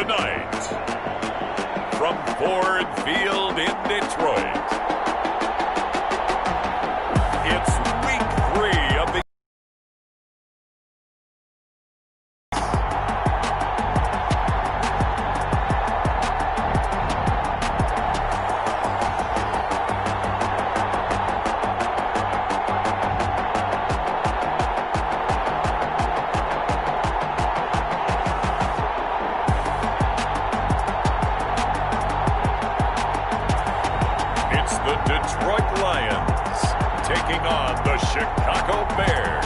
Tonight, from Ford Field in Detroit, it's week 3 of the Detroit Lions taking on the Chicago Bears.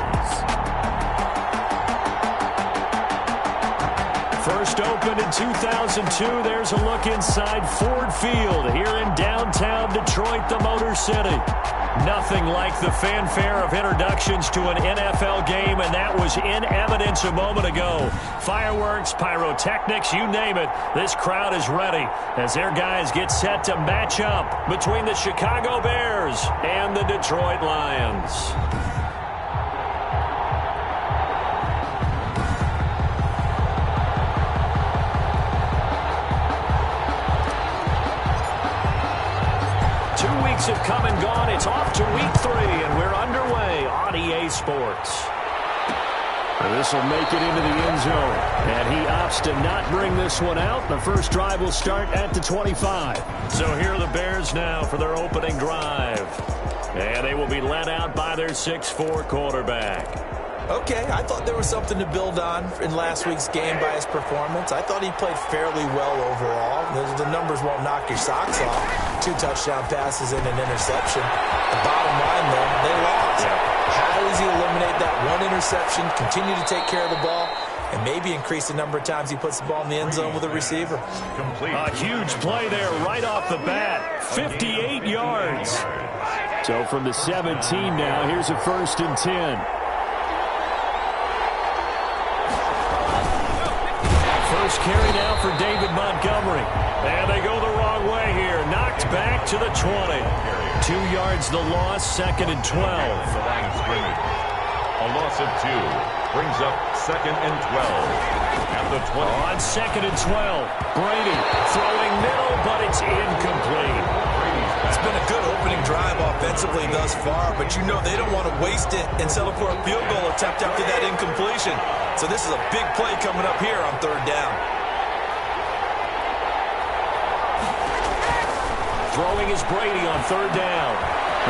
First opened in 2002, there's a look inside Ford Field here in downtown Detroit, the Motor City. Nothing like the fanfare of introductions to an NFL game, and that was in evidence a moment ago. Fireworks, pyrotechnics, you name it. This crowd is ready as their guys get set to match up between the Chicago Bears and the Detroit Lions. Have come and gone. It's off to week 3, and we're underway on EA Sports. This will make it into the end zone, and he opts to not bring this one out. The first drive will start at the 25. So here are the Bears now for their opening drive, and they will be led out by their 6'4" quarterback. Okay, I thought there was something to build on in last week's game by his performance. I thought he played fairly well overall. The numbers won't knock your socks off. 2 touchdown passes and an interception. The bottom line, though, they lost. How does he eliminate that one interception, continue to take care of the ball, and maybe increase the number of times he puts the ball in the end zone with a receiver? A huge play there right off the bat. 58 yards. So from the 17 now, here's a 1st and 10. First carry now for David Montgomery. And they go the wrong way here. Knocked back to the 20. 2 yards the loss, 2nd and 12. A loss of 2 brings up 2nd and 12. At the 20. On 2nd and 12. Brady throwing middle, but it's incomplete. It's been a good opening drive offensively thus far, but you know they don't want to waste it and settle for a field goal attempt after that incompletion. So this is a big play coming up here on 3rd down. Throwing is Brady on 3rd down.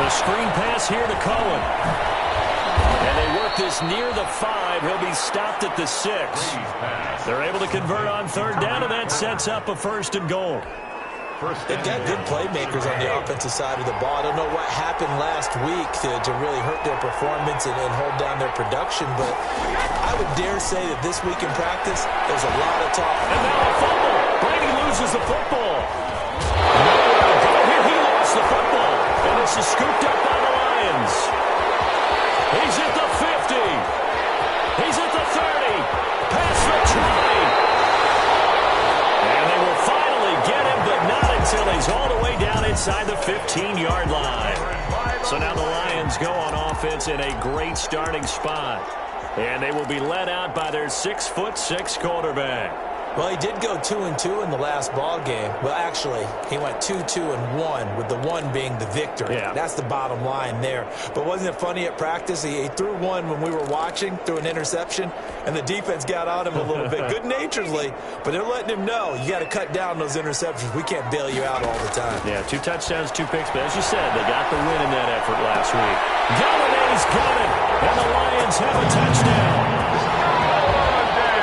The screen pass here to Cohen. And they work this near the 5. He'll be stopped at the 6. They're able to convert on 3rd down, and that sets up a 1st and goal. They've got good playmakers on the offensive side of the ball. I don't know what happened last week to really hurt their performance and hold down their production, but I would dare say that this week in practice, there's a lot of talk. And now a fumble. Brady loses the football. Nowhere to go here. He lost the football. And this is scooped up by the Lions. He's at the 50. He's at the 30. Past the 20. And they will finally get him, but not until he's all the way down inside the 15-yard line. So now the Lions go on offense in a great starting spot. And they will be led out by their 6'6" quarterback. Well, he did go 2-2 in the last ball game. Well, actually, he went 2-2-1, with the 1 being the victory. Yeah. That's the bottom line there. But wasn't it funny at practice? He threw one when we were watching, threw an interception, and the defense got on him a little bit, good-naturedly. But they're letting him know, you got to cut down those interceptions. We can't bail you out all the time. Yeah, 2 touchdowns, 2 picks. But as you said, they got the win in that effort last week. Galladay's got it, and the Lions have a touchdown.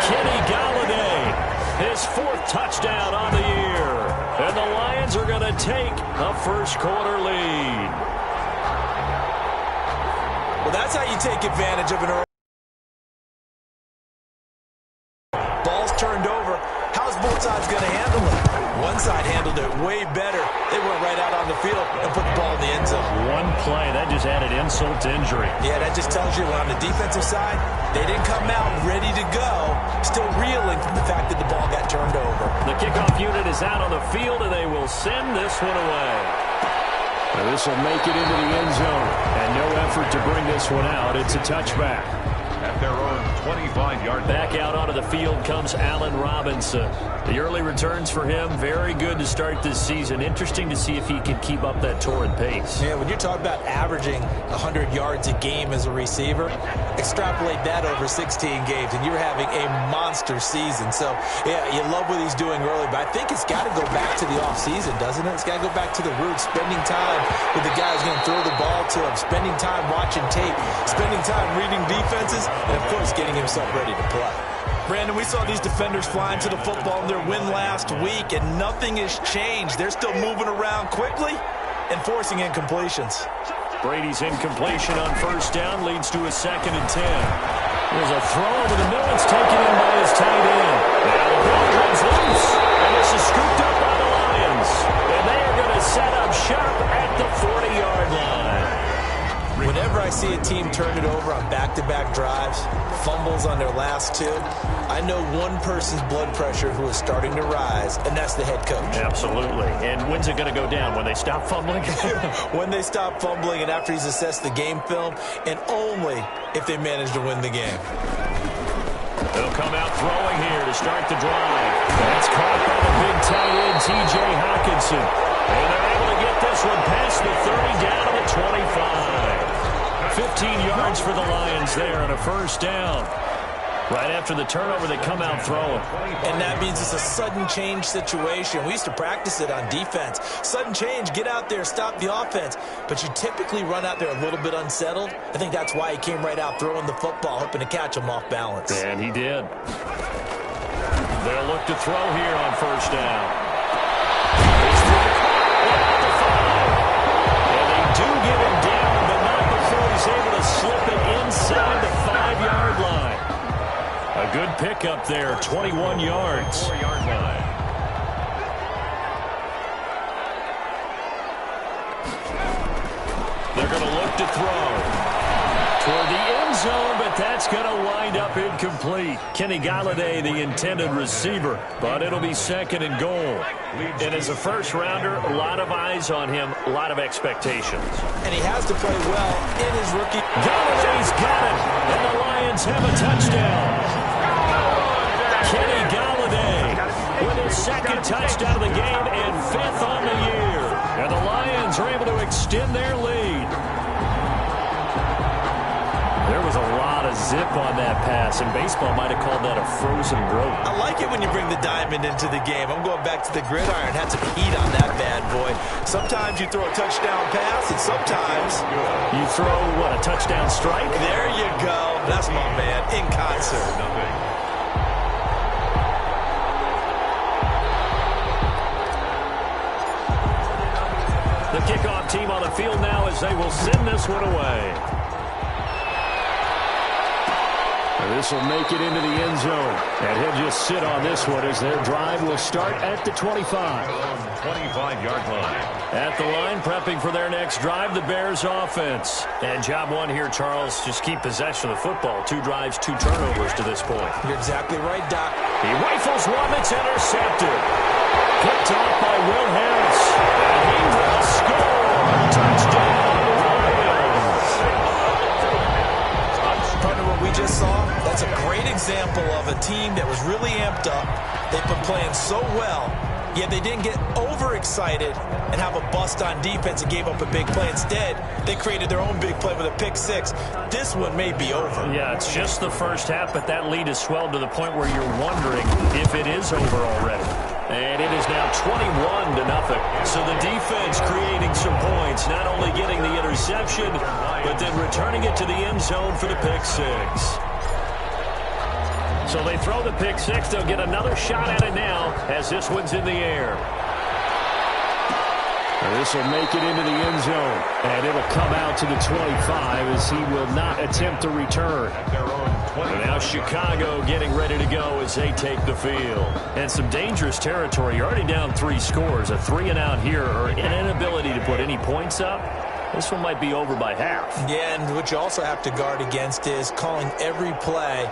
Kenny Galladay. His 4th touchdown on the year. And the Lions are going to take a 1st quarter lead. Well, that's how you take advantage of an early. Ball's turned over. How's both sides going to handle it? One side handled it way better. They went right out on the field and put the ball in the end zone. One play, that just added insult to injury. Yeah, that just tells you on the defensive side, they didn't come out ready to go, still reeling from the fact that the ball got turned over. The kickoff unit is out on the field, and they will send this one away. Now this will make it into the end zone, and no effort to bring this one out. It's a touchback. At their own 25-yard line. Back out onto the field comes Allen Robinson. The early returns for him, very good to start this season. Interesting to see if he can keep up that torrid pace. Yeah, when you're talking about averaging 100 yards a game as a receiver, extrapolate that over 16 games, and you're having a monster season. So, yeah, you love what he's doing early, but I think it's got to go back to the offseason, doesn't it? It's got to go back to the roots, spending time with the guys going to throw the ball to him, spending time watching tape, spending time reading defenses, and, of course, getting himself ready to play. Brandon, we saw these defenders flying to the football in their win last week, and nothing has changed. They're still moving around quickly and forcing incompletions. Brady's incompletion on first down leads to a 2nd and 10. There's a throw over the middle. It's taken in by his tight end. Now the ball runs loose, and this is scooped up by the Lions. And they are going to set up shop at the 40-yard line. Whenever I see a team turn it over on back-to-back drives, fumbles on their last two, I know one person's blood pressure who is starting to rise, and that's the head coach. Absolutely. And when's it going to go down? When they stop fumbling? When they stop fumbling and after he's assessed the game film, and only if they manage to win the game. They'll come out throwing here to start the drive. That's caught by the big tight end, T.J. Hockenson. And they're able to get this one past the 30 down to the 25. 15 yards for the Lions there on a first down. Right after the turnover, they come out throwing. And that means it's a sudden change situation. We used to practice it on defense. Sudden change, get out there, stop the offense. But you typically run out there a little bit unsettled. I think that's why he came right out throwing the football, hoping to catch him off balance. And he did. They'll look to throw here on first down. And they do get him down, but not before he's able to slip it inside the 5-yard line. A good pickup there, 21 yards. 4-yard line. They're going to look to throw toward the end zone, but that's going to wind up incomplete. Kenny Galladay, the intended receiver, but it'll be 2nd and goal. And as a first-rounder, a lot of eyes on him, a lot of expectations. And he has to play well in his rookie. Galladay's got it, and the Lions have a touchdown. Kenny Galladay with his 2nd touchdown of the game and 5th on the year. And the Lions are able to extend their lead. There was a lot of zip on that pass, and baseball might have called that a frozen rope. I like it when you bring the diamond into the game. I'm going back to the gridiron. Had some heat on that bad boy. Sometimes you throw a touchdown pass, and sometimes you throw, what, a touchdown strike? There you go. That's my man, in concert. The kickoff team on the field now as they will send this one away. This will make it into the end zone. And he'll just sit on this one as their drive will start at the 25. 25-yard line. At the line, prepping for their next drive, the Bears offense. And job one here, Charles, just keep possession of the football. 2 drives, 2 turnovers to this point. You're exactly right, Doc. He rifles one that's intercepted. Picked off by Will Harris. And he will score. Touchdown, Lions. Partner, what we just saw, that's a great example of a team that was really amped up. They've been playing so well, yet they didn't get overexcited and have a bust on defense and gave up a big play. Instead, they created their own big play with a pick 6. This one may be over. Yeah, it's just the first half, but that lead has swelled to the point where you're wondering if it is over already. And it is now 21-0. So the defense creating some points, not only getting the interception, but then returning it to the end zone for the pick 6. So they throw the pick 6. They'll get another shot at it now as this one's in the air. And this will make it into the end zone. And it'll come out to the 25 as he will not attempt to return. And now Chicago getting ready to go as they take the field. And some dangerous territory. You're already down 3 scores. A 3-and-out here or an inability to put any points up. This one might be over by half. Yeah, and what you also have to guard against is calling every play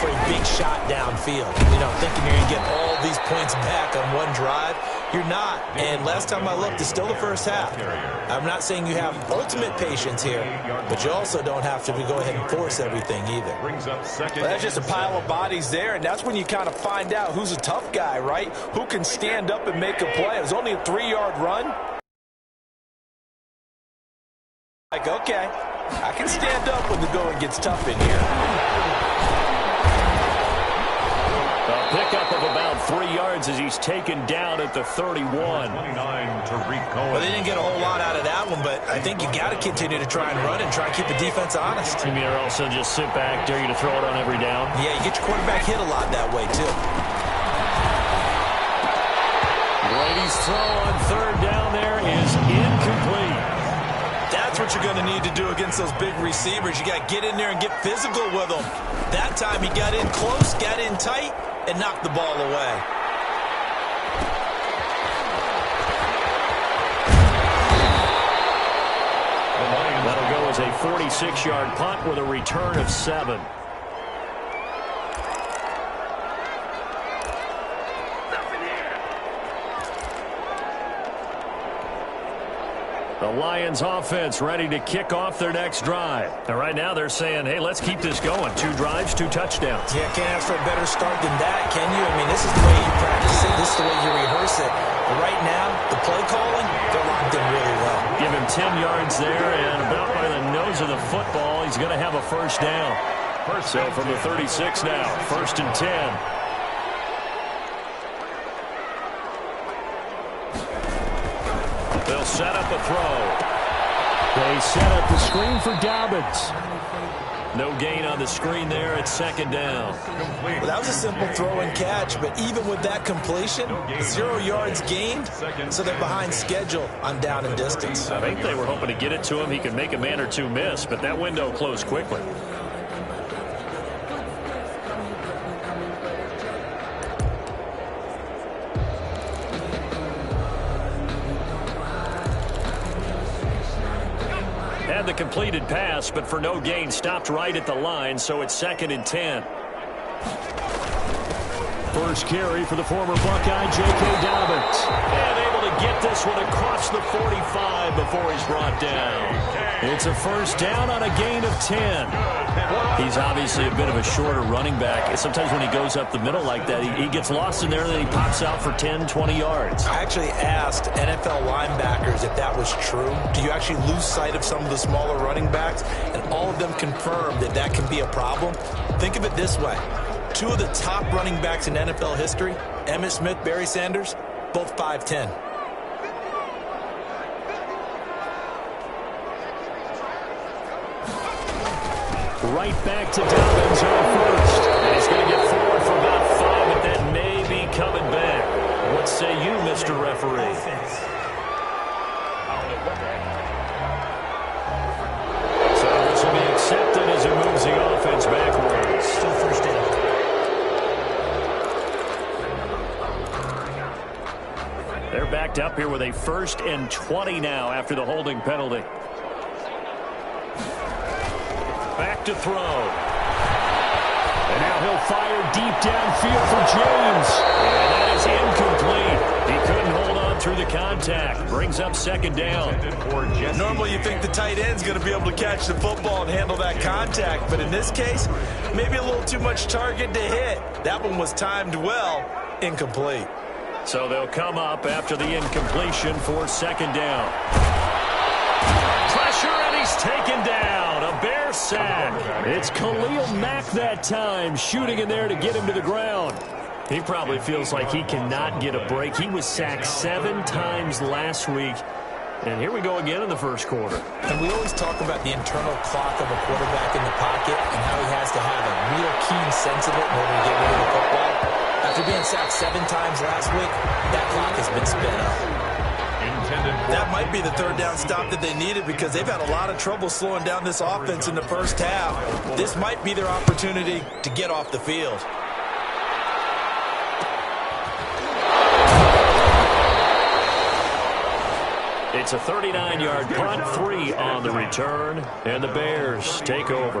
for a big shot downfield. You know, thinking you're going to get all these points back on one drive. You're not. And last time I looked, it's still the first half. I'm not saying you have ultimate patience here, but you also don't have to go ahead and force everything either. Well, that's just a pile of bodies there, and that's when you kind of find out who's a tough guy, right? Who can stand up and make a play. It was only a 3-yard run. Like, okay, I can stand up when the going gets tough in here. A pickup of about 3 yards as he's taken down at the 31. Well, they didn't get a whole lot out of that one, but I think you got to continue to try and run and try and keep the defense honest. You mean also just sit back, dare you to throw it on every down? Yeah, you get your quarterback hit a lot that way, too. Brady's throw on third down there is incomplete. That's what you're going to need to do against those big receivers. You got to get in there and get physical with them. That time he got in close, got in tight, and knocked the ball away. That'll go as a 46-yard punt with a return of 7. The Lions offense ready to kick off their next drive. And right now they're saying, hey, let's keep this going. 2 drives, 2 touchdowns. Yeah, can't ask for a better start than that, can you? I mean, this is the way you practice it. This is the way you rehearse it. But right now, the play calling, they're locked in really well. Give him 10 yards there, and about by the nose of the football, he's going to have a first down. So from the 36 now, 1st and 10. They'll set up a throw. They set up the screen for Dobbins. No gain on the screen there at 2nd down. Well, that was a simple throw and catch, but even with that completion, 0 yards gained, so they're behind schedule on down and distance. I think they were hoping to get it to him. He could make a man or two miss, but that window closed quickly. The completed pass, but for no gain, stopped right at the line, so it's 2nd and 10. First carry for the former Buckeye, J.K. Dobbins. And able to get this one across the 45 before he's brought down. It's a first down on a gain of 10. He's obviously a bit of a shorter running back. Sometimes when he goes up the middle like that, he gets lost in there, and then he pops out for 10, 20 yards. I actually asked NFL linebackers if that was true. Do you actually lose sight of some of the smaller running backs? And all of them confirmed that that can be a problem. Think of it this way. 2 of the top running backs in NFL history, Emmitt Smith, Barry Sanders, both 5'10". Right back to Dobbins on first. And he's going to get forward for about 5, but that may be coming back. What say you, Mr. Referee? So this will be accepted as it moves the offense backwards. Still first down. They're backed up here with a 1st and 20 now after the holding penalty. Back to throw. And now he'll fire deep downfield for James. And that is incomplete. He couldn't hold on through the contact. Brings up 2nd down. Normally you think the tight end's going to be able to catch the football and handle that contact. But in this case, maybe a little too much target to hit. That one was timed well. Incomplete. So they'll come up after the incompletion for 2nd down. Pressure, and he's taken down. A Bear sack. It's Khalil Mack that time, shooting in there to get him to the ground. He probably feels like he cannot get a break. He was sacked 7 times last week. And here we go again in the first quarter. And we always talk about the internal clock of a quarterback in the pocket and how he has to have a real keen sense of it in order to get rid of the football. After being sacked 7 times last week, that clock has been sped up. That might be the 3rd down stop that they needed because they've had a lot of trouble slowing down this offense in the first half. This might be their opportunity to get off the field. It's a 39-yard punt, 3 on the return, and the Bears take over.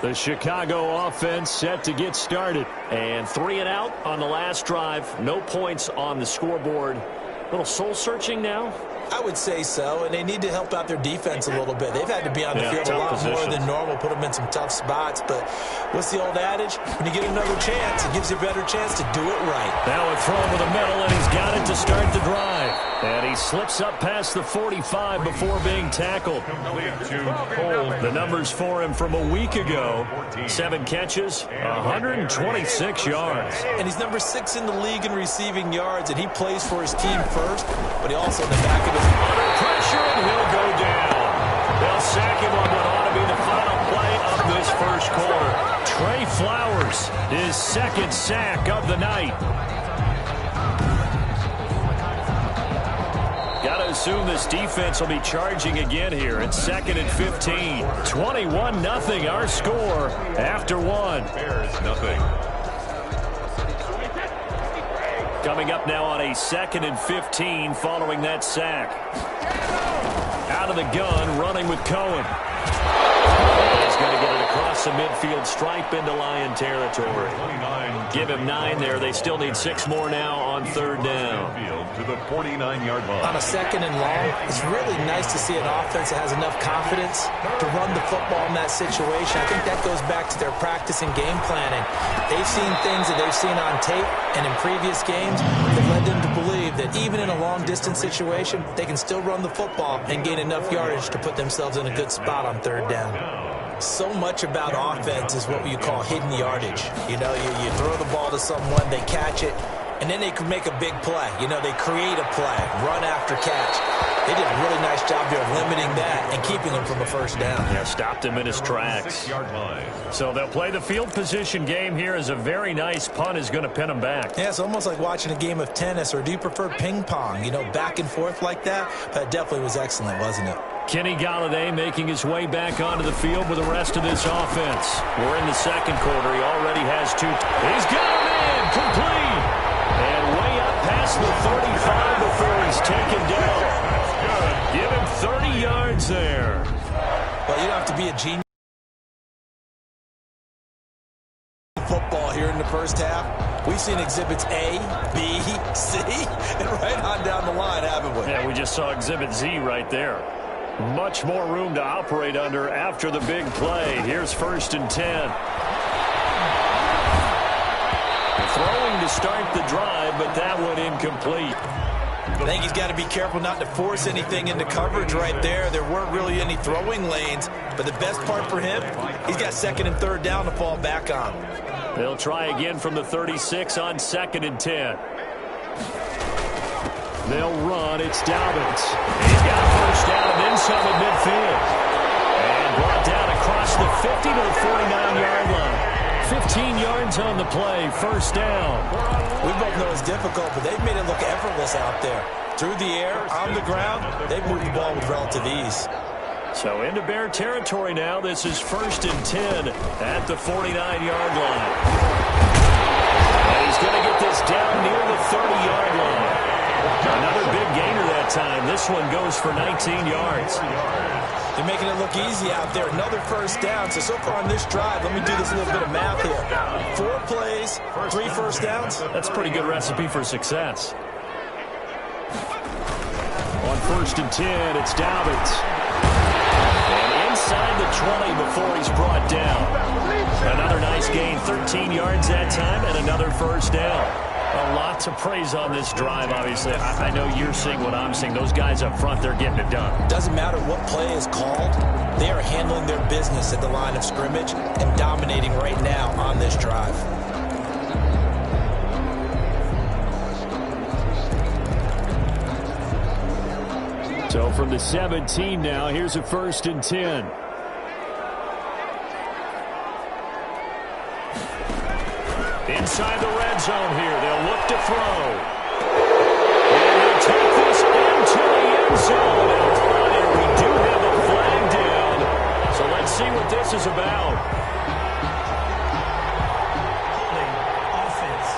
The Chicago offense set to get started. And 3 and out on the last drive. No points on the scoreboard. A little soul-searching now? I would say so, and they need to help out their defense a little bit. They've had to be on the field a lot more than normal, put them in some tough spots. But what's the old adage? When you get another chance, it gives you a better chance to do it right. Now a throw over the middle, and he's got it to start the drive. And he slips up past the 45 before being tackled. The numbers for him from a week ago. 7 catches, 126 yards. And he's number 6 in the league in receiving yards, and he plays for his team first, but he also in the back of his under pressure, and he'll go down. They'll sack him on what ought to be the final play of this first quarter. Trey Flowers, his 2nd sack of the night. Got to assume this defense will be charging again here. It's 2nd and 15. 21-0 our score after 1. Bears nothing. Coming up now on a 2nd and 15 following that sack. Out of the gun, running with Cohen. He's going to get it across the midfield stripe into Lion territory. Give him 9 there. They still need 6 more now on 3rd down. To the 49-yard line. On a 2nd and long, it's really nice to see an offense that has enough confidence to run the football in that situation. I think that goes back to their practice and game planning. They've seen things that they've seen on tape and in previous games that led them to believe that even in a long-distance situation, they can still run the football and gain enough yardage to put themselves in a good spot on 3rd down. So much about offense is what you call hidden yardage. You know, you throw the ball to someone, they catch it, and then they can make a big play. You know, they create a play, run after catch. They did a really nice job there of limiting that and keeping him from a 1st down. Yeah, stopped him in his tracks. So they'll play the field position game here as a very nice punt is going to pin them back. Yeah, it's almost like watching a game of tennis, or do you prefer ping pong? You know, back and forth like that? That definitely was excellent, wasn't it? Kenny Golladay making his way back onto the field with the rest of this offense. We're in the 2nd quarter. He already has 2. He's got him in, complete. And way up past the 35 before he's taken down. Give him 30 yards there. Well, you don't have to be a genius. Football here in the 1st half. We've seen exhibits A, B, C, and right on down the line, haven't we? Yeah, we just saw exhibit Z right there. Much more room to operate under after the big play. Here's 1st and 10. Throwing to start the drive, but that one incomplete. I think he's got to be careful not to force anything into coverage right there. There weren't really any throwing lanes, but the best part for him, he's got 2nd and 3rd down to fall back on. They'll try again from the 36 on 2nd and 10. They'll run. It's Dobbins. He's got a 1st down and then some at midfield. And brought down across the 50 to the 49-yard line. 15 yards on the play. 1st down. We both know it's difficult, but they've made it look effortless out there. Through the air, on the ground, they've moved the ball with relative ease. So into Bear territory now. This is 1st and 10 at the 49-yard line. And he's going to get this down near the 30-yard line. Another big gainer that time. This one goes for 19 yards. They're making it look easy out there. Another 1st down. So far on this drive, let me do this little bit of math here. 4 plays, 3 1st downs. That's a pretty good recipe for success. On 1st and 10, it's Dobbins. And inside the 20 before he's brought down. Another nice gain, 13 yards that time, and another 1st down. A lot to praise on this drive, obviously. I know you're seeing what I'm seeing. Those guys up front, they're getting it done. Doesn't matter what play is called. They are handling their business at the line of scrimmage and dominating right now on this drive. So from the 17 now, here's a 1st and 10. Inside the red zone here. They'll look to throw. And they'll take this into the end zone. And we do have a flag down. So let's see what this is about. Offense.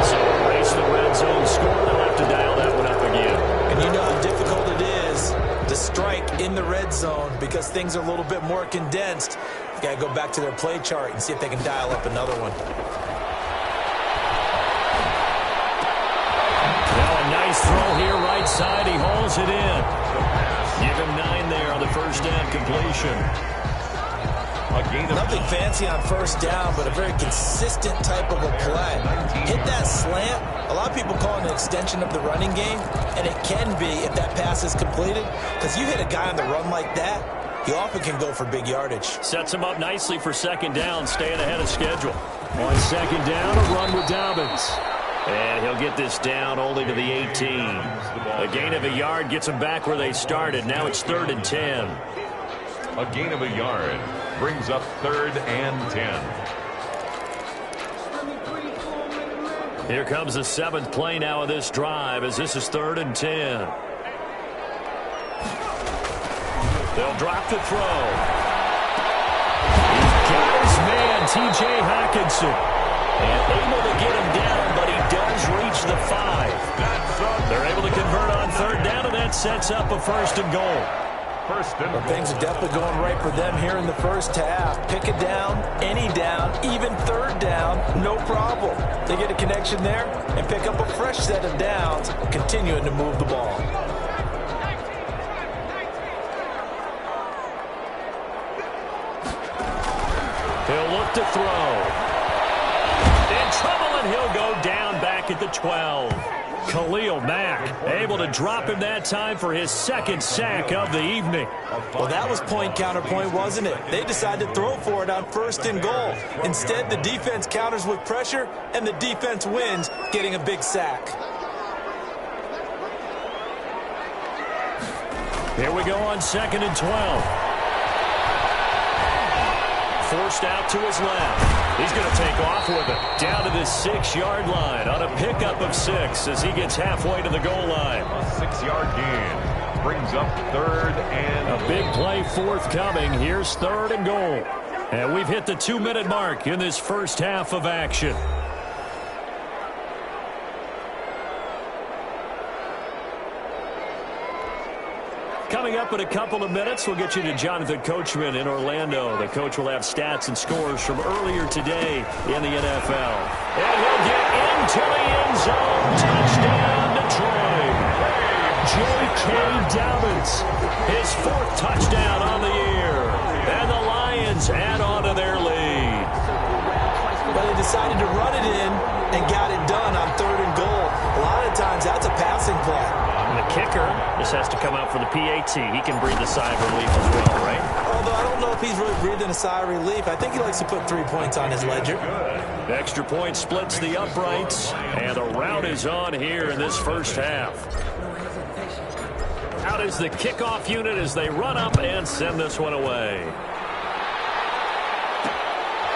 So erase the red zone score. They'll have to dial that one up again. And you know how difficult it is to strike in the red zone, because things are a little bit more condensed, you got to go back to their play chart and see if they can dial up another one. Now a nice throw here, right side. He hauls it in. Give him 9 there on the first down completion. Nothing fancy on first down, but a very consistent type of a play. Hit that slant. A lot of people call it an extension of the running game, and it can be if that pass is completed, because you hit a guy on the run like that, he often can go for big yardage. Sets him up nicely for second down, staying ahead of schedule. On second down, a run with Dobbins. And he'll get this down only to the 18. A gain of a yard gets them back where they started. Now it's 3rd and 10. A gain of a yard brings up 3rd and 10. Here comes the 7th play now of this drive, as this is 3rd and 10. They'll drop the throw. He's got his man, T.J. Hockenson. And able to get him down, but he does reach the 5. They're able to convert on 3rd down, and that sets up a 1st and goal. Well, things are definitely going right for them here in the first half. Pick a down, any down, even 3rd down, no problem. They get a connection there and pick up a fresh set of downs, continuing to move the ball. He'll look to throw. In trouble, and he'll go down back at the 12. Khalil Mack able to drop him that time for his 2nd sack of the evening. Well, that was point counterpoint, wasn't it? They decided to throw for it on 1st and goal. Instead, the defense counters with pressure, and the defense wins, getting a big sack. Here we go on 2nd and 12. Forced out to his left. He's going to take off with it. Down to the 6-yard line on a pickup of 6 as he gets halfway to the goal line. A 6-yard gain brings up 3rd and a big play forthcoming. Here's 3rd and goal. And we've hit the 2-minute mark in this first half of action. Coming up in a couple of minutes, we'll get you to Jonathan Coachman in Orlando. The coach will have stats and scores from earlier today in the NFL. And he'll get into the end zone. Touchdown, Detroit. J.K. Dobbins, his 4th touchdown on the year. And the Lions add on to their lead. But they decided to run it in and got it done on 3rd and goal. A lot of times, that's a passing play. And the kicker, this has to come out for the PAT. He can breathe a sigh of relief as well, right? Although I don't know if he's really breathing a sigh of relief. I think he likes to put 3 points on his ledger. The extra point splits the uprights, and the rout is on here in this first half. Out is the kickoff unit as they run up and send this one away.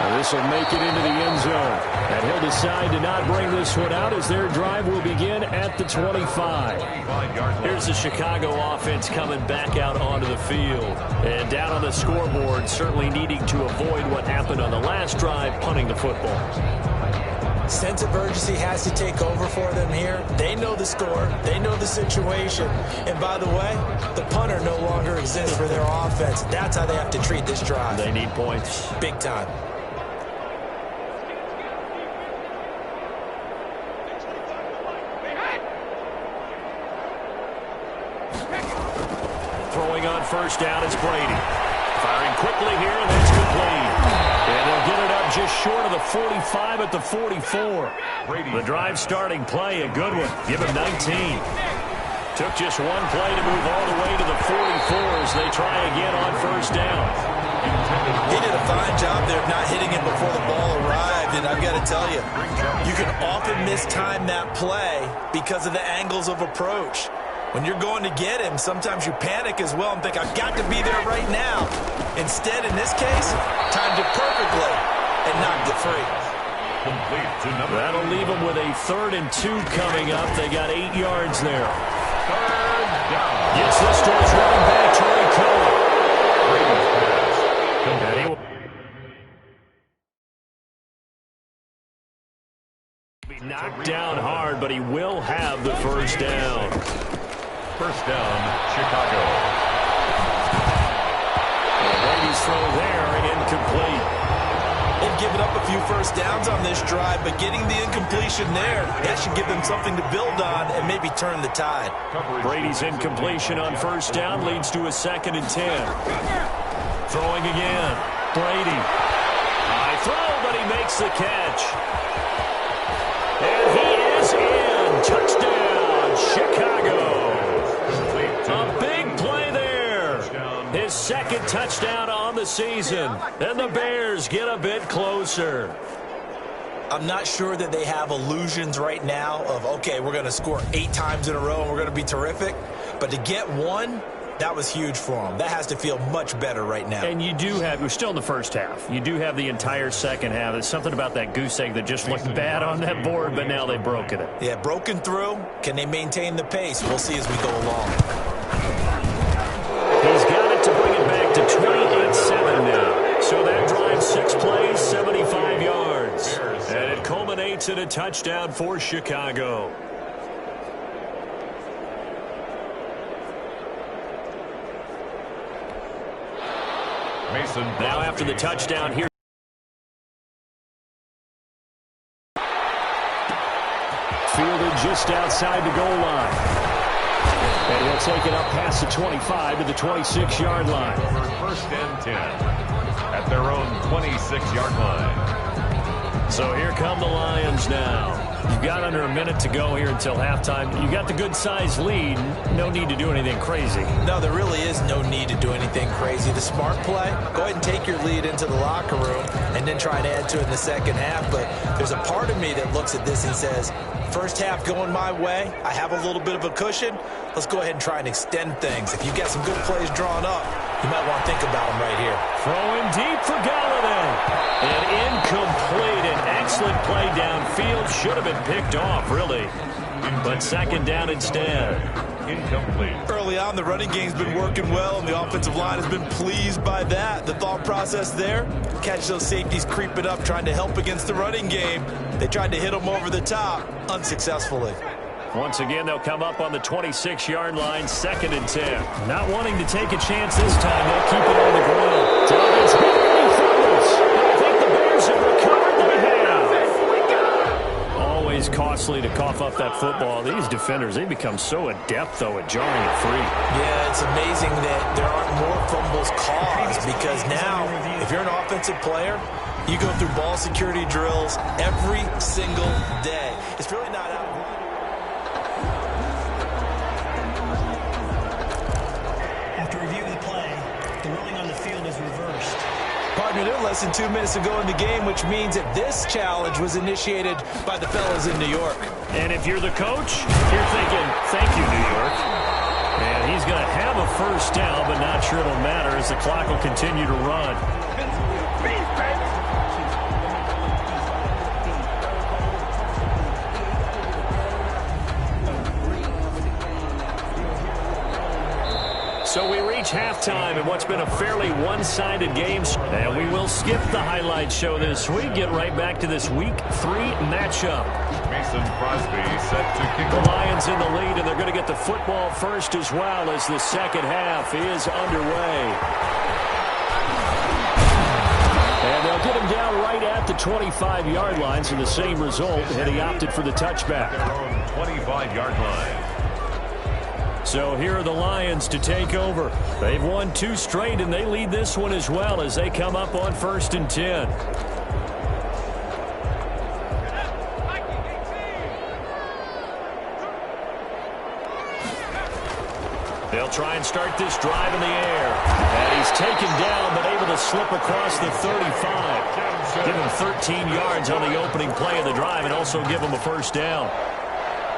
And this will make it into the end zone. And he'll decide to not bring this one out as their drive will begin at the 25. Here's the Chicago offense coming back out onto the field. And down on the scoreboard, certainly needing to avoid what happened on the last drive, punting the football. Sense of urgency has to take over for them here. They know the score. They know the situation. And by the way, the punter no longer exists for their offense. That's how they have to treat this drive. They need points. Big time. Throwing on first down is Brady. Firing quickly here, and that's complete. And they'll get it up just short of the 45 at the 44. The drive starting play, a good one. Give him 19. Took just one play to move all the way to the 44 as they try again on first down. He did a fine job there of not hitting it before the ball arrived, and I've got to tell you, you can often mistime that play because of the angles of approach. When you're going to get him, sometimes you panic as well and think, I've got to be there right now. Instead, in this case, timed it perfectly and knocked it free. That'll leave them with a 3rd and 2 coming up. They got 8 yards there. 3rd down. Gets this to his running back, Troy Cole. Be knocked down hard, but he will have the first down. First down, Chicago. first downs on this drive, but getting the incompletion there, that should give them something to build on and maybe turn the tide. Brady's incompletion on first down leads to a 2nd and 10. Throwing again. Brady. High throw, but he makes the catch. And he is in. Touchdown, Chicago. A big play there. His 2nd touchdown on the season. And the Bears get a bit closer. I'm not sure that they have illusions right now of, okay, we're going to score 8 times in a row and we're going to be terrific. But to get one, that was huge for them. That has to feel much better right now. And you do have, we're still in the first half. You do have the entire second half. There's something about that goose egg that just looked bad on that board, but now they've broken it. Yeah, broken through. Can they maintain the pace? We'll see as we go along. He's got it to bring it back to 28-7 now. So that drives 6 plays, 75 yards. And it culminates in a touchdown for Chicago. Now after the touchdown here. Fielded just outside the goal line. And he'll take it up past the 25 to the 26-yard line. First and 10 at their own 26-yard line. So here come the Lions now. You've got under a minute to go here until halftime. You got the good-sized lead. No need to do anything crazy. No, there really is no need to do anything crazy. The smart play, go ahead and take your lead into the locker room and then try and add to it in the second half. But there's a part of me that looks at this and says, first half going my way, I have a little bit of a cushion. Let's go ahead and try and extend things. If you've got some good plays drawn up, you might want to think about them right here. Throwing deep for Galladay. And incomplete. An excellent play downfield. Should have been picked off, really. But second down instead. Incomplete. Early on, the running game's been working well, and the offensive line has been pleased by that. The thought process there, catch those safeties creeping up, trying to help against the running game. They tried to hit them over the top, unsuccessfully. Once again, they'll come up on the 26-yard line, 2nd and 10. Not wanting to take a chance this time, they'll keep it on the ground. Dobbins barely fumbles. I think the Bears have recovered. They have. Always costly to cough up that football. These defenders, they become so adept, though, at jarring it free. Yeah, it's amazing that there aren't more fumbles caused, because now, if you're an offensive player, you go through ball security drills every single day. It's really not out. After review of the play, the ruling on the field is reversed. Partner, they're less than 2 minutes to go in the game, which means that this challenge was initiated by the fellas in New York. And if you're the coach, you're thinking, thank you, New York. And he's going to have a first down, but not sure it'll matter as the clock will continue to run. So we reach halftime in what's been a fairly one-sided game. And we will skip the highlight show this week. Get right back to this Week 3 matchup. Mason Crosby set to kick. The Lions in the lead, and they're going to get the football first as well as the second half is underway. And they'll get him down right at the 25-yard line, so the same result, and he opted for the touchback. Their own 25-yard line. So here are the Lions to take over. They've won 2 straight, and they lead this one as well as they come up on 1st and 10. They'll try and start this drive in the air. And he's taken down, but able to slip across the 35. Give him 13 yards on the opening play of the drive and also give him a first down.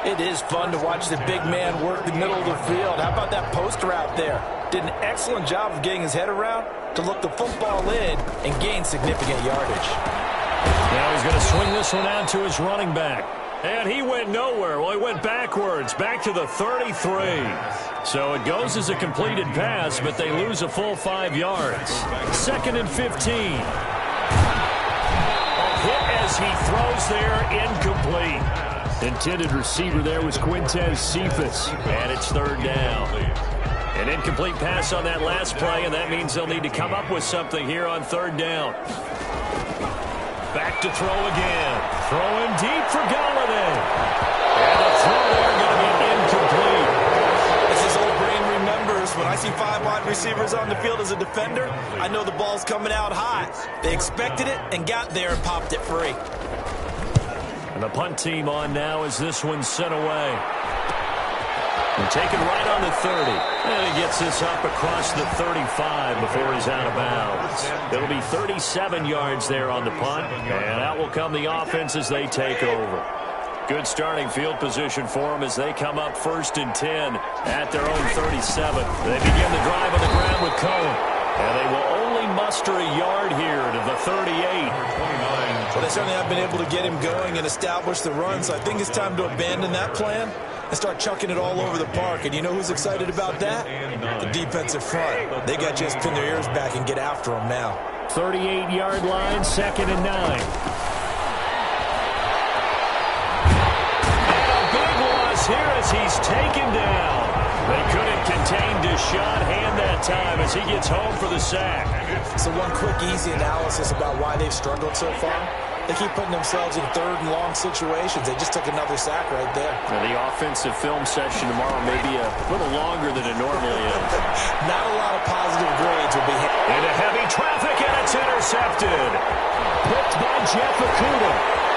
It is fun to watch the big man work the middle of the field. How about that post route there? Did an excellent job of getting his head around to look the football in and gain significant yardage. Now he's going to swing this one out to his running back. And he went nowhere. Well, he went backwards, back to the 33. So it goes as a completed pass, but they lose a full 5 yards. 2nd and 15. A hit as he throws there, incomplete. Intended receiver there was Quintez Cephas. And it's 3rd down. An incomplete pass on that last play, and that means they'll need to come up with something here on 3rd down. Back to throw again. Throwing deep for Galladay. And the throw there going to be incomplete. As his old brain remembers, when I see 5 wide receivers on the field as a defender, I know the ball's coming out high. They expected it and got there and popped it free. And the punt team on now as this one's sent away. And taken right on the 30. And he gets this up across the 35 before he's out of bounds. It'll be 37 yards there on the punt. And out will come the offense as they take over. Good starting field position for them as they come up 1st and 10 at their own 37. They begin the drive on the ground with Cohen. And they will only muster a yard here to the 38. Well, they certainly have been able to get him going and establish the run, so I think it's time to abandon that plan and start chucking it all over the park. And you know who's excited about that? The defensive front. They got to just pin their ears back and get after him now. 38-yard line, 2nd and 9. And a big loss here as he's taken down. They couldn't contain Deshaun Hand that time as he gets home for the sack. So one quick, easy analysis about why they've struggled so far. They keep putting themselves in 3rd and long situations. They just took another sack right there. Now, the offensive film session tomorrow may be a little longer than it normally is. Not a lot of positive grades will be hit. Into heavy traffic, and it's intercepted. Picked by Jeff Okudah.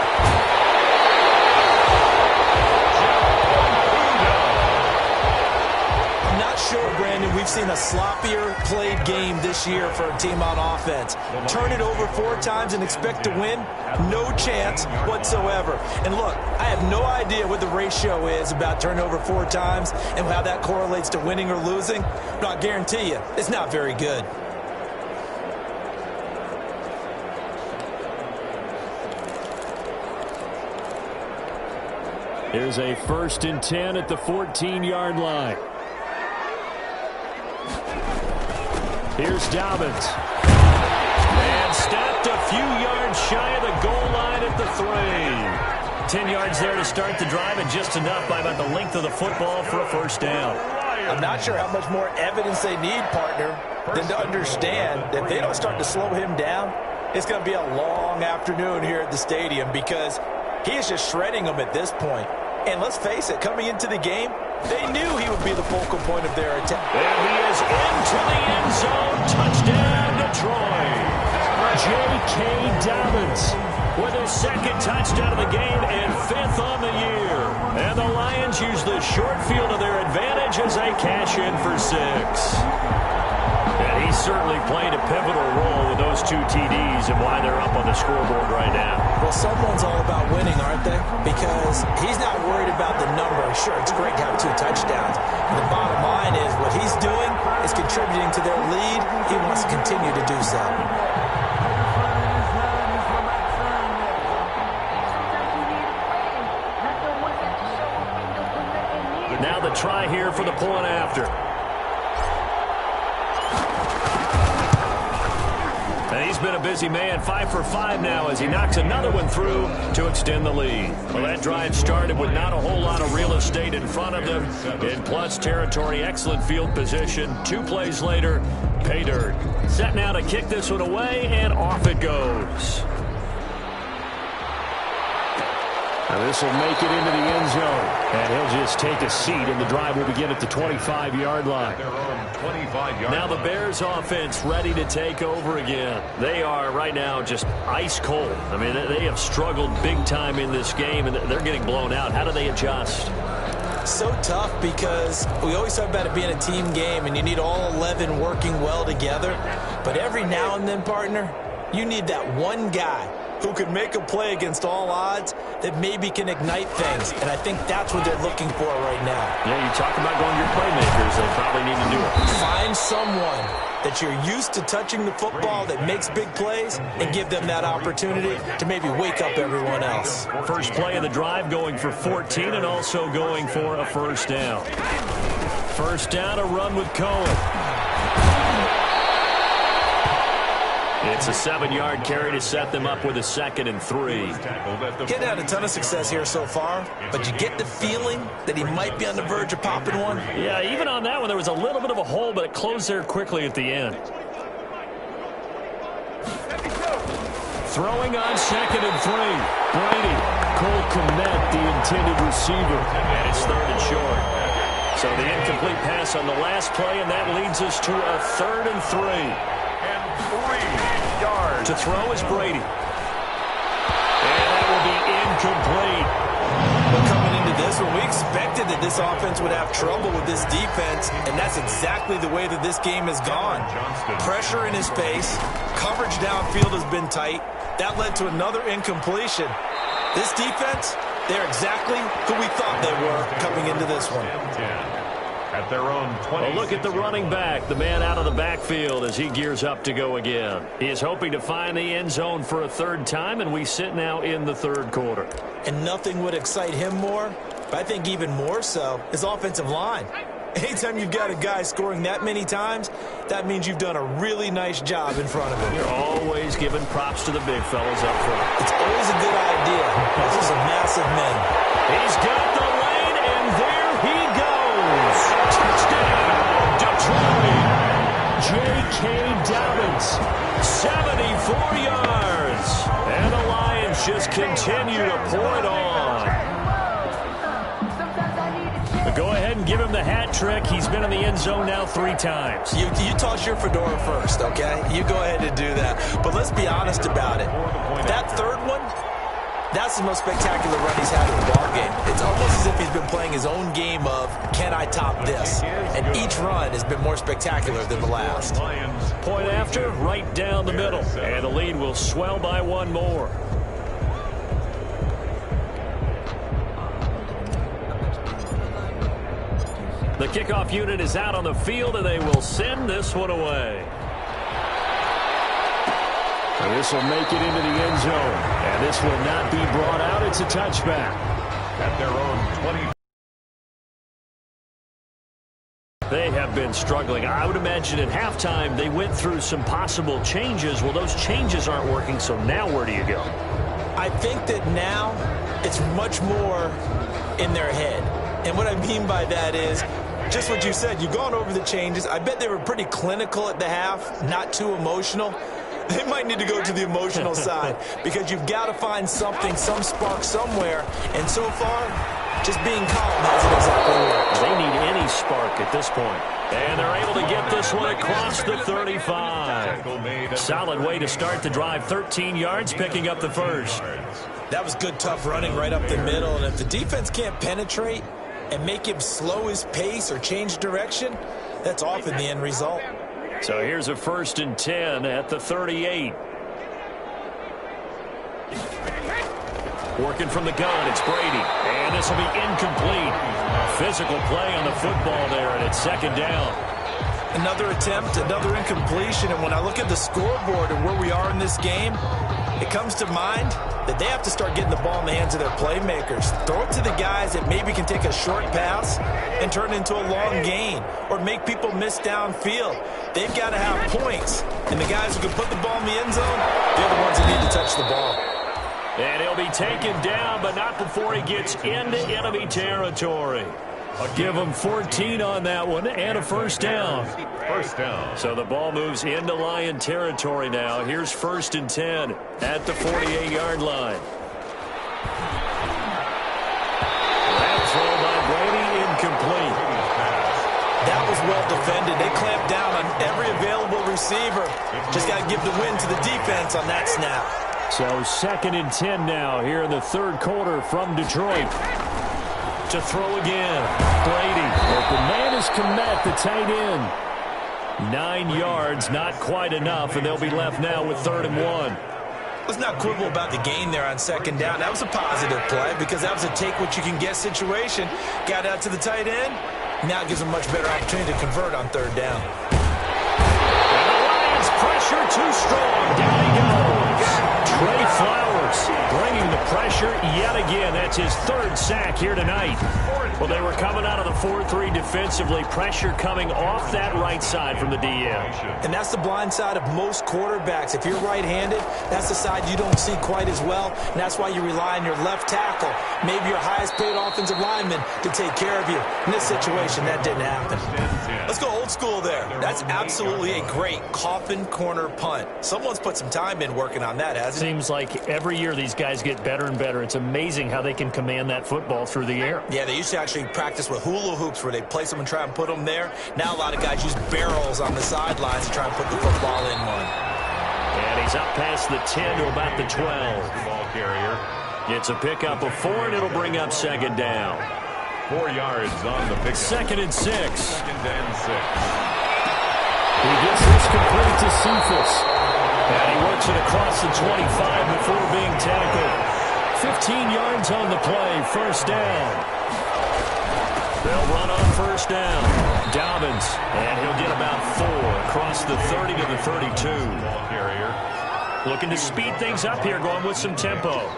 Sure, Brandon, we've seen a sloppier played game this year for a team on offense. Turn it over 4 times and expect to win? No chance whatsoever. And look, I have no idea what the ratio is about turnover 4 times and how that correlates to winning or losing. But I'll guarantee you, it's not very good. Here's a 1st and 10 at the 14-yard line. Here's Dobbins. And stopped a few yards shy of the goal line at the 3. 10 yards there to start the drive, and just enough by about the length of the football for a 1st down. I'm not sure how much more evidence they need, partner, than to understand that if they don't start to slow him down, it's going to be a long afternoon here at the stadium because he is just shredding them at this point. And let's face it, coming into the game, they knew he would be the focal point of their attack. There he is into the end zone. Touchdown, Detroit. J.K. Dobbins with his 2nd touchdown of the game and 5th on the year. And the Lions use the short field to their advantage as they cash in for 6. And he certainly played a pivotal role with those 2 TDs and why they're up on the scoreboard right now. Well, someone's all about winning, aren't they? Because he's not worried about the number. Sure, it's great to have 2 touchdowns. But the bottom line is what he's doing is contributing to their lead. He wants to continue to do so. Now the try here for the point after. And he's been a busy man, 5 for 5 now as he knocks another one through to extend the lead. Well, that drive started with not a whole lot of real estate in front of them. In plus territory, excellent field position. 2 plays later, pay dirt. Set now to kick this one away, and off it goes. Now this will make it into the end zone. And he'll just take a seat, and the drive will begin at the 25-yard line. Now the Bears offense ready to take over again. They are right now just ice cold. I mean, they have struggled big time in this game, and they're getting blown out. How do they adjust? So tough because we always talk about it being a team game, and you need all 11 working well together. But every now and then, partner, you need that one guy who can make a play against all odds that maybe can ignite things. And I think that's what they're looking for right now. Yeah, you talk about going to your playmakers. They probably need to do it. Find someone that you're used to touching the football that makes big plays and give them that opportunity to maybe wake up everyone else. First play of the drive going for 14 and also going for a 1st down. 1st down, a run with Cohen. It's a 7-yard carry to set them up with a 2nd and 3. Getting had a ton of success here so far, but you get the feeling that he might be on the verge of popping one. Yeah, even on that one, there was a little bit of a hole, but it closed there quickly at the end. Throwing on 2nd and 3. Brady. Cole Kmet, the intended receiver. And it's 3rd and short. So the incomplete pass on the last play, and that leads us to a 3rd and 3. And 3 yards. To throw is Brady. And that will be incomplete. But coming into this one, we expected that this offense would have trouble with this defense, and that's exactly the way that this game has gone. Pressure in his face, coverage downfield has been tight. That led to another incompletion. This defense, they're exactly who we thought they were coming into this one. At their own 20. Well, look at the running back, the man out of the backfield as he gears up to go again. He is hoping to find the end zone for a 3rd time, and we sit now in the 3rd quarter. And nothing would excite him more, but I think even more so, his offensive line. Anytime you've got a guy scoring that many times, that means you've done a really nice job in front of him. You're always giving props to the big fellas up front. It's always a good idea. Those are some massive men. He's got the lane, and there he goes. Touchdown, Detroit. J.K. Dobbins, 74 yards. And the Lions just continue to pour it on. Go ahead and give him the hat trick. He's been in the end zone now 3 times. You toss your fedora first, okay? You go ahead and do that. But let's be honest about it. That 3rd one, that's the most spectacular run he's had in the ballgame. It's almost as if he's been playing his own game of, can I top this? And each run has been more spectacular than the last. Point after, right down the middle. And the lead will swell by 1 more. The kickoff unit is out on the field, and they will send this one away. And this will make it into the end zone. And this will not be brought out. It's a touchback. At their own 20. They have been struggling. I would imagine at halftime they went through some possible changes. Well, those changes aren't working, so now where do you go? I think that now it's much more in their head. And what I mean by that is, just what you said, you've gone over the changes. I bet they were pretty clinical at the half, not too emotional. They might need to go to the emotional side because you've got to find something, some spark somewhere. And so far, just being calm hasn't exactly worked. They need any spark at this point. And they're able to get this one across the 35. Solid way to start the drive. 13 yards, picking up the 1st. That was good, tough running right up the middle. And if the defense can't penetrate and make him slow his pace or change direction, that's often the end result. So here's a 1st and 10 at the 38. Working from the gun, it's Brady. And this will be incomplete. Physical play on the football there, and it's 2nd down. Another attempt, another incompletion. And when I look at the scoreboard and where we are in this game, it comes to mind that they have to start getting the ball in the hands of their playmakers. Throw it to the guys that maybe can take a short pass and turn it into a long gain or make people miss downfield. They've got to have points. And the guys who can put the ball in the end zone, they're the ones that need to touch the ball. And he'll be taken down, but not before he gets into enemy territory. I'll give him 14 on that one and a 1st down. 1st down. So the ball moves into Lion territory now. Here's 1st and 10 at the 48-yard line. That throw by Brady incomplete. That was well defended. They clamped down on every available receiver. Just got to give the win to the defense on that snap. So 2nd and 10 now here in the 3rd quarter from Detroit. To throw again. Brady. Open man is Kmet, the tight end. 9 yards, not quite enough, and they'll be left now with 3rd and 1. Let's not quibble about the gain there on 2nd down. That was a positive play because that was a take-what-you-can-get situation. Got out to the tight end. Now it gives them much better opportunity to convert on 3rd down. And the Lions pressure too strong. Down he goes. Trey Flowers bringing the pressure yet again. That's his 3rd sack here tonight. Well, they were coming out of the 4-3 defensively. Pressure coming off that right side from the DM. And that's the blind side of most quarterbacks. If you're right-handed, that's the side you don't see quite as well. And that's why you rely on your left tackle, maybe your highest-paid offensive lineman, to take care of you. In this situation, that didn't happen. Let's go old school there. That's absolutely a great coffin corner punt. Someone's put some time in working on that, hasn't it? Seems like every year these guys get better and better. It's amazing how they can command that football through the air. Yeah, they used to actually practice with hula hoops where they place them and try and put them there. Now a lot of guys use barrels on the sidelines to try and put the football in one. And he's up past the 10 to about the 12. Ball carrier. It's a pickup of 4, and it'll bring up second down. 4 yards on the pick. 2nd and 6. 2nd and 6. He gets this complete to Cephas. And he works it across the 25 before being tackled. 15 yards on the play, first down. They'll run on first down. Dobbins, and he'll get about 4 across the 30 to the 32. Ball carrier. Looking to speed things up here, going with some tempo.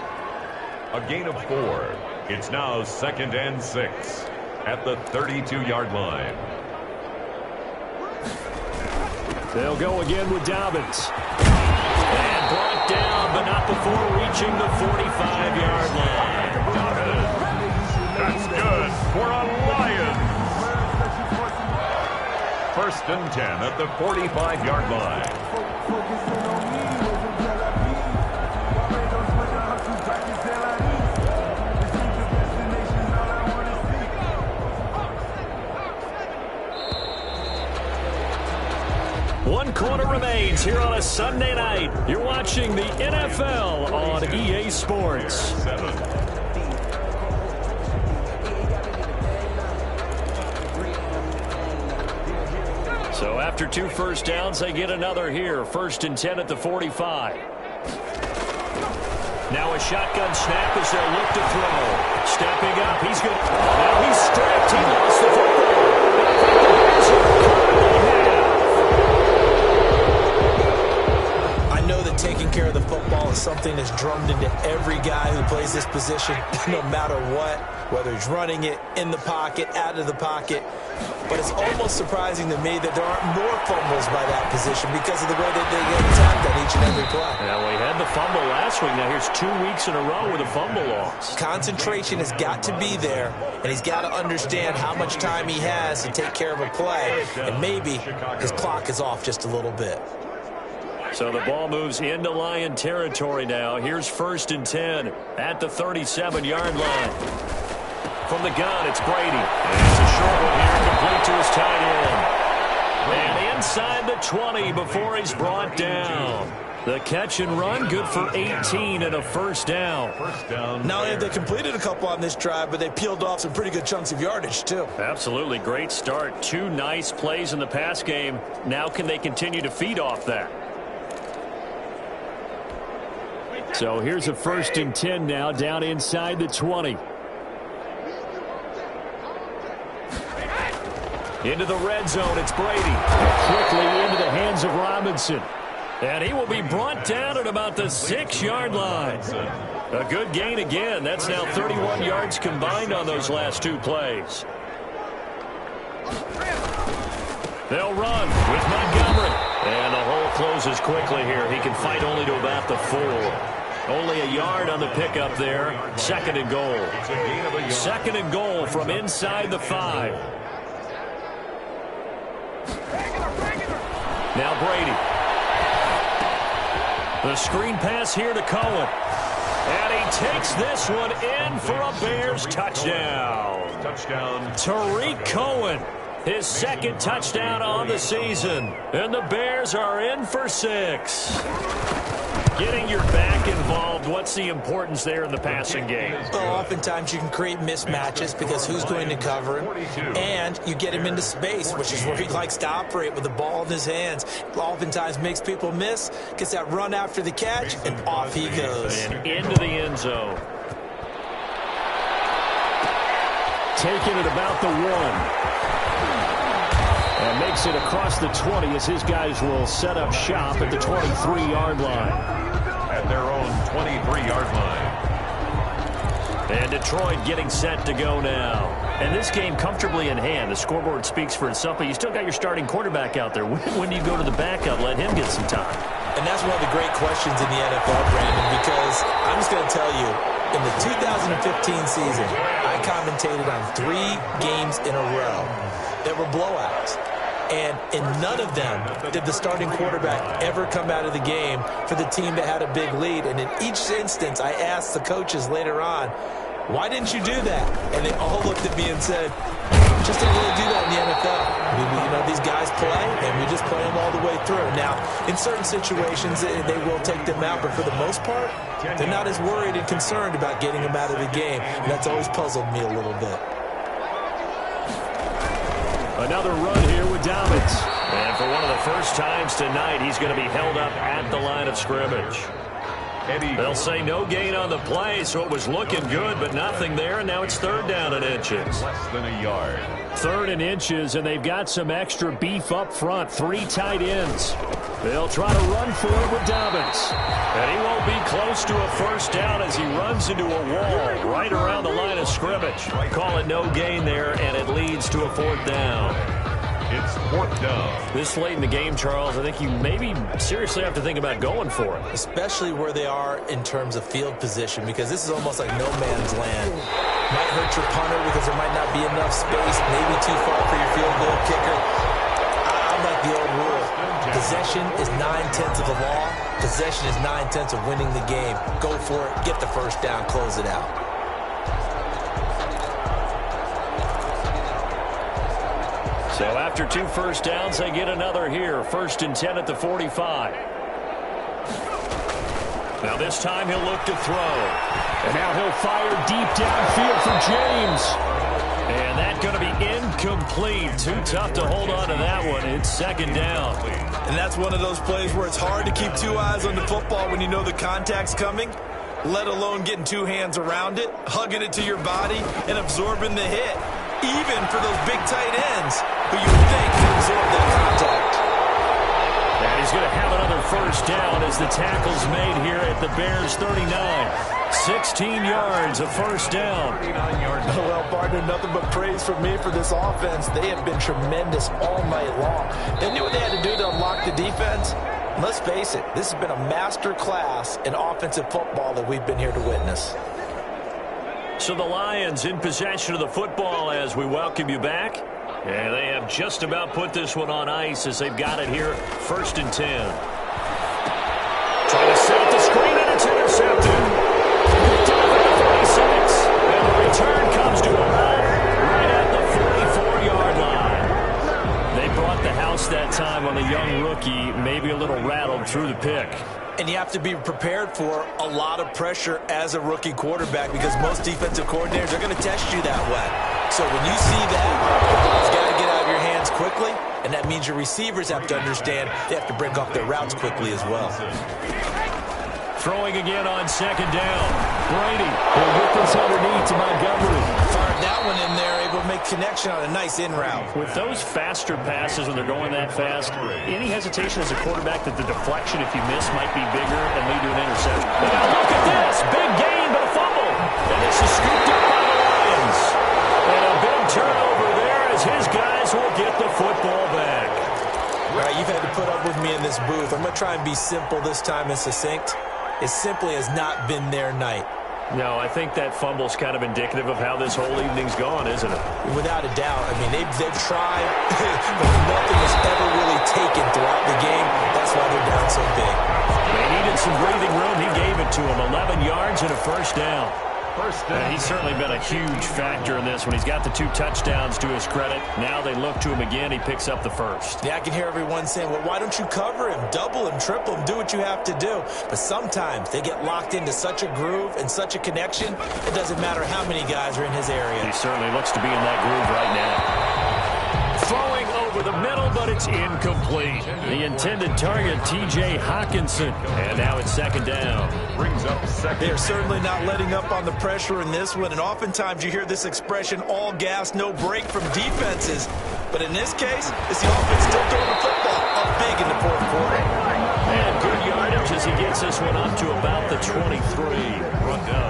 A gain of 4. It's now 2nd and 6 at the 32-yard line. They'll go again with Dobbins. And brought down, but not before reaching the 45-yard line. Dobbins. That's good for a Lion. 1st and 10 at the 45-yard line. One quarter remains here on a Sunday night. You're watching the NFL on EA Sports. 7. So after 2 first downs, they get another here. 1st and 10 at the 45. Now a shotgun snap as they'll look to throw. Stepping up, he's good. Now he's stripped. He lost the football. Taking care of the football is something that's drummed into every guy who plays this position, no matter what, whether he's running it, in the pocket, out of the pocket. But it's almost surprising to me that there aren't more fumbles by that position because of the way that they get attacked on each and every play. Now, we had the fumble last week. Now, here's 2 weeks in a row with a fumble loss. Concentration has got to be there, and he's got to understand how much time he has to take care of a play, and maybe his clock is off just a little bit. So the ball moves into Lion territory now. Here's 1st and 10 at the 37-yard line. From the gun, it's Brady. And it's a short one here, complete to his tight end. And inside the 20 before he's brought down. The catch and run, good for 18 and a first down. First down. Not only have they completed a couple on this drive, but they peeled off some pretty good chunks of yardage, too. Absolutely great start. 2 nice plays in the pass game. Now can they continue to feed off that? So here's a 1st and 10 now, down inside the 20. Into the red zone, it's Brady. Quickly into the hands of Robinson. And he will be brought down at about the 6-yard line. A good gain again. That's now 31 yards combined on those last 2 plays. They'll run with Montgomery. And the hole closes quickly here. He can fight only to about the 4. Only a yard on the pickup there. 2nd and goal. 2nd and goal from inside the 5. Now Brady. The screen pass here to Cohen. And he takes this one in for a Bears touchdown. Tariq Cohen. His 2nd touchdown on the season. And the Bears are in for 6. Getting your back involved, what's the importance there in the passing game? Well, oftentimes you can create mismatches because who's going to cover him, and you get him into space, which is where he likes to operate with the ball in his hands. Oftentimes makes people miss, gets that run after the catch, and off he goes. And into the end zone. Taking it about the 1. And makes it across the 20 as his guys will set up shop at the 23-yard line. At their own 23-yard line. And Detroit getting set to go now. And this game comfortably in hand. The scoreboard speaks for itself, but you still got your starting quarterback out there. When do you go to the backup, let him get some time? And that's one of the great questions in the NFL, Brandon, because I'm just going to tell you, in the 2015 season, I commentated on 3 games in a row that were blowouts. And in none of them did the starting quarterback ever come out of the game for the team that had a big lead. And in each instance, I asked the coaches later on, why didn't you do that? And they all looked at me and said, just didn't really do that in the NFL. These guys play, and we just play them all the way through. Now, in certain situations, they will take them out, but for the most part, they're not as worried and concerned about getting them out of the game. And that's always puzzled me a little bit. Another run here with Dobbins. And for one of the first times tonight, he's going to be held up at the line of scrimmage. They'll say no gain on the play, so it was looking good, but nothing there, and now it's third down and inches. Less than a yard. Third and inches, and they've got some extra beef up front. 3 tight ends. They'll try to run for it with Dobbins. And he won't be close to a first down as he runs into a wall right around the line of scrimmage. Call it no gain there, and it leads to a fourth down. It's fourth down. This late in the game, Charles, I think you maybe seriously have to think about going for it. Especially where they are in terms of field position, because this is almost like no man's land. Might hurt your punter because there might not be enough space, maybe too far for your field goal kicker. I like the old rule. Possession is 9/10 of the law. Possession is 9/10 of winning the game. Go for it, get the first down, close it out. So after 2 first downs, they get another here. 1st and 10 at the 45. Now this time he'll look to throw. And now he'll fire deep downfield for James. And that's going to be incomplete. Too tough to hold on to that one. It's 2nd down. And that's one of those plays where it's hard to keep 2 eyes on the football when you know the contact's coming, let alone getting 2 hands around it, hugging it to your body, and absorbing the hit. Even for those big tight ends who you would think can absorb that contact. And he's going to have another first down as the tackle's made here at the Bears' 39. 16 yards, a first down. Well, partner, nothing but praise from me for this offense. They have been tremendous all night long. They knew what they had to do to unlock the defense. Let's face it, this has been a master class in offensive football that we've been here to witness. So the Lions in possession of the football as we welcome you back. And they have just about put this one on ice as they've got it here. 1st and 10. Trying to set the screen, and it's intercepted. Picked up at the 46. And the return comes to a halt right at the 44-yard line. They brought the house that time on the young rookie, maybe a little rattled through the pick. And you have to be prepared for a lot of pressure as a rookie quarterback because most defensive coordinators are going to test you that way. So when you see that, the ball's got to get out of your hands quickly, and that means your receivers have to understand they have to break off their routes quickly as well. Throwing again on 2nd down. Brady will get this underneath to Montgomery. Fired that one in there, able to make connection on a nice in route. With those faster passes when they're going that fast, any hesitation as a quarterback that the deflection, if you miss, might be bigger and lead to an interception. But now look at this. Big gain, but a fumble. And this is scooped up by the Lions. And a big turnover there as his guys will get the football back. All right, you've had to put up with me in this booth. I'm going to try and be simple this time and succinct. It simply has not been their night. No, I think that fumble's kind of indicative of how this whole evening's gone, isn't it? Without a doubt. I mean, they've tried, but nothing was ever really taken throughout the game. That's why they're down so big. They needed some breathing room. He gave it to them. 11 yards and a first down. He's certainly been a huge factor in this when he's got the 2 touchdowns to his credit. Now they look to him again. He picks up the first. Yeah, I can hear everyone saying, well, why don't you cover him, double him, triple him, do what you have to do. But sometimes they get locked into such a groove and such a connection, it doesn't matter how many guys are in his area. He certainly looks to be in that groove right now. Throwing over the middle, but it's incomplete. The intended target, T.J. Hawkinson. And now it's 2nd down. Brings up 2nd. They're certainly not letting up on the pressure in this one, and oftentimes you hear this expression, all gas, no break from defenses. But in this case, it's the offense still throwing the football up big in the 4th quarter. And good yardage as he gets this one up to about the 23.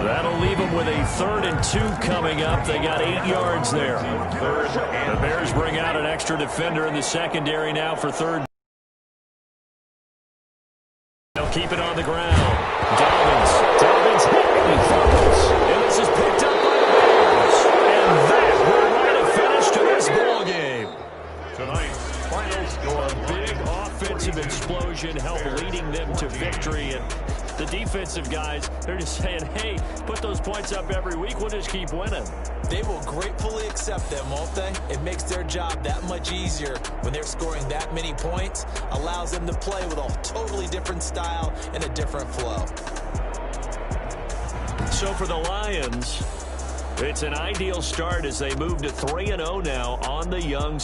That'll leave him with a 3rd and 2 coming up. They got 8 yards there. The Bears bring out an extra defender in the secondary now for 3rd. They'll keep it on the ground. Dobbins hit. He fumbles. And this is picked up by the Bears. And that will write a finish to this ball game. Tonight's final offensive explosion help leading them to victory. And the defensive guys, they're just saying, hey, put those points up every week. We'll just keep winning. They will gratefully accept them, won't they? It makes their job that much easier when they're scoring that many points. Allows them to play with a totally different style and a different flow. So for the Lions, it's an ideal start as they move to 3-0 now on the young